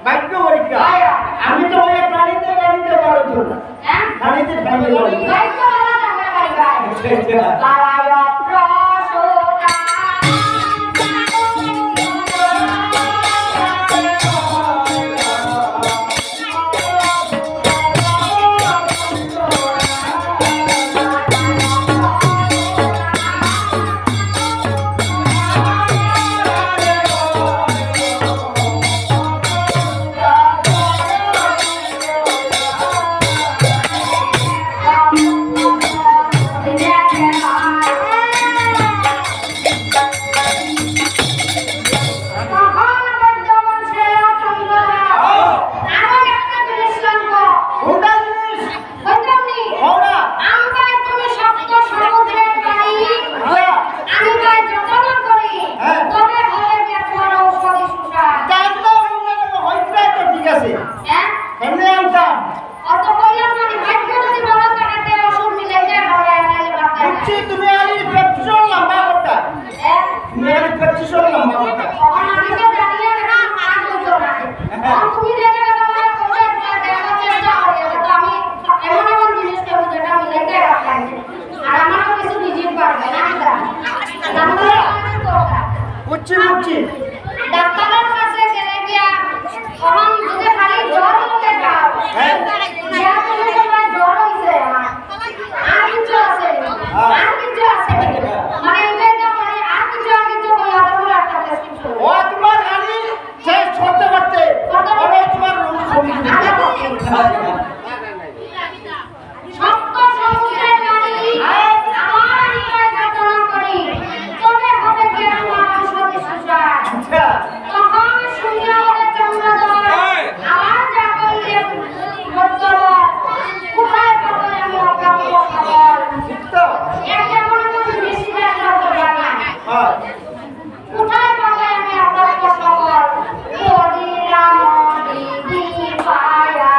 ভাগ্য পরীক্ষা আমি তো ওই প্রাণীতে বড় তো না প্রাণীতে বড় ভাগ্য ভালো থাকবে ভাই বুঝছি ডাক্তারের কাছে গেলে গিয়া তখন যদি খালি জ্বর হতে যাও যা তুমি সবাই জ্বর হইছে আর কিছু আছে মানে এটাই তো মানে আর কিছু হইয়া তারপর একটা প্রেসক্রিপশন ও তোমার খালি শেষ করতে ওরে তোমার রোগ সপ্ত সমুদ্রের পানি আমার নিকট ঘটনা করি তবে হবে কি আমার ঔষধি সুসার তখন শুনিয়া বলে চন্দ্রদয় আমার যা করলে বর্তমান কোথায় পাবো আমি অজ্ঞাত খবর এটা মনে মনে বেশি দেখা করা না কোথায় পাবো আমি অজ্ঞাত খবর মদিরা মদি পায়া